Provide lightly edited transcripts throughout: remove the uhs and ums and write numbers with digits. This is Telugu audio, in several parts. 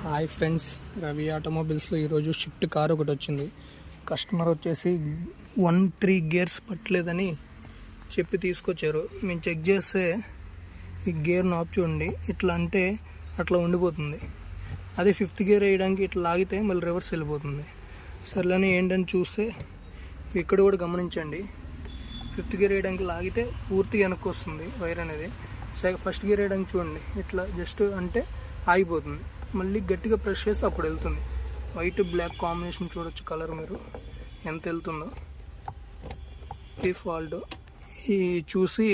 హాయ్ ఫ్రెండ్స్, రవి ఆటోమొబైల్స్లో ఈరోజు షిఫ్ట్ కార్ ఒకటి వచ్చింది. కస్టమర్ వచ్చేసి 1-3 గేర్స్ పట్టలేదని చెప్పి తీసుకొచ్చారు. మేము చెక్ చేస్తే ఈ గేర్ నాబ్ చూడండి, ఇట్లా అంటే అట్లా ఉండిపోతుంది. అదే 5th గేర్ వేయడానికి ఇట్లా లాగితే మళ్ళీ రివర్స్ వెళ్ళిపోతుంది. సర్లేని ఏంటని చూస్తే ఇక్కడ కూడా గమనించండి, 5th గేర్ వేయడానికి లాగితే పూర్తి వెనక్కి వస్తుంది వైర్ అనేది. ఫస్ట్ గేర్ వేయడానికి చూడండి, ఇట్లా జస్ట్ అంటే ఆగిపోతుంది. మళ్ళీ గట్టిగా ప్రెస్ చేస్తే అప్పుడు వెళ్తుంది. వైట్ బ్లాక్ కాంబినేషన్ చూడొచ్చు, కలర్ మీరు ఎంత వెళ్తుందో. ఈ ఫాల్ట్ ఈ చూసి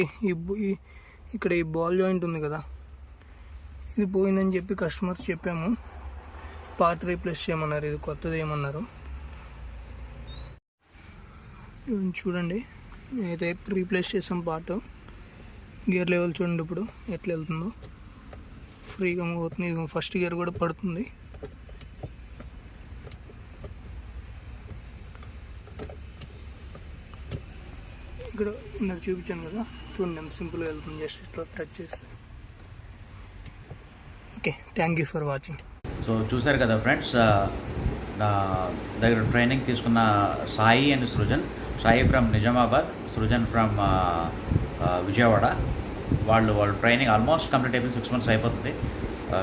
ఇక్కడ ఈ బాల్ జాయింట్ ఉంది కదా, ఇది పోయిందని చెప్పి కస్టమర్ చెప్పాము. పార్ట్ రీప్లేస్ చేయమన్నారు, ఇది కొత్తది ఏమన్నారు. చూడండి, అయితే రీప్లేస్ చేసాం పార్ట్. గేర్ లెవెల్ చూడండి ఇప్పుడు ఎట్లా వెళ్తుందో, ఫ్రీగా మూవ్ అవుతుంది. ఫస్ట్ గేర్ కూడా పడుతుంది. ఇక్కడ ఇందాక చూపించాను కదా, చూడండి ఎంత సింపుల్గా వెళ్తుంది, జస్ట్ ఇట్లా టచ్ చేస్తే. Okay, thank you for watching. So చూసారు కదా ఫ్రెండ్స్, నా దగ్గర ట్రైనింగ్ తీసుకున్న Sai and Srujan. Sai from Nizamabad, Srujan from Vijayawada. వాళ్ళు ట్రైనింగ్ ఆల్మోస్ట్ కంప్లీట్ అయిపోయింది, 6 months అయిపోతుంది.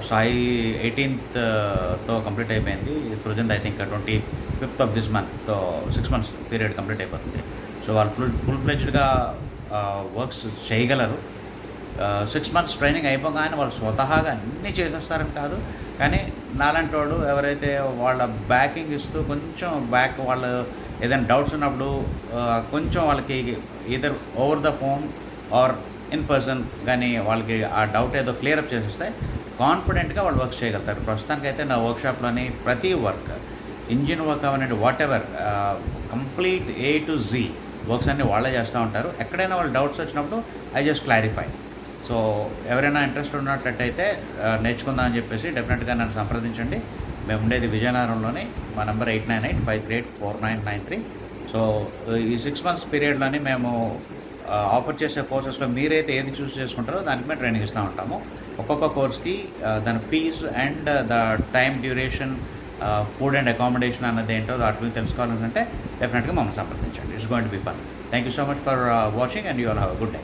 సాయి 18th కంప్లీట్ అయిపోయింది. Srujan I think 25th of this month 6 months period complete అయిపోతుంది. సో వాళ్ళు ఫుల్ ఫ్లెడ్జ్డ్గా వర్క్స్ చేయగలరు. 6 months ట్రైనింగ్ అయిపోగానే వాళ్ళు స్వతహాగా అన్నీ చేసేస్తారని కాదు, కానీ నాలాంటి వాళ్ళు ఎవరైతే వాళ్ళ బ్యాకింగ్ ఇస్తూ కొంచెం వాళ్ళు ఏదైనా డౌట్స్ ఉన్నప్పుడు కొంచెం వాళ్ళకి either over the phone are in person కానీ వాళ్ళకి ఆ డౌట్ ఏదో క్లియరప్ చేసేస్తే కాన్ఫిడెంట్గా వాళ్ళు వర్క్ చేయగలుగుతారు. ప్రస్తుతానికైతే నా వర్క్షాప్లోని ప్రతి వర్క్, ఇంజిన్ వర్క్ అవన్నీ what ever, complete A to Z works అన్నీ వాళ్ళే చేస్తూ ఉంటారు. ఎక్కడైనా వాళ్ళు డౌట్స్ వచ్చినప్పుడు ఐ జస్ట్ క్లారిఫై. సో ఎవరైనా ఇంట్రెస్ట్ ఉన్నట్టయితే నేర్చుకుందామని చెప్పేసి డెఫినెట్గా నన్ను సంప్రదించండి. మేము ఉండేది విజయనగరంలోని. మా నెంబర్ 8985384993. సో ఈ 6 months పీరియడ్లోని మేము ఆఫర్ చేసే కోర్సెస్లో మీరైతే ఏది చూస్ చేసుకుంటారో దానికి మేము ట్రైనింగ్ ఇస్తూ ఉంటాము. ఒక్కొక్క కోర్స్కి దాని fees and the time duration, food and accommodation అన్నది ఏంటో వాటి మీద తెలుసుకోవాలంటే డెఫినెట్గా మమ్మల్ని సంప్రదించండి. It's going to be fun. Thank you so much for watching and you all have a good day.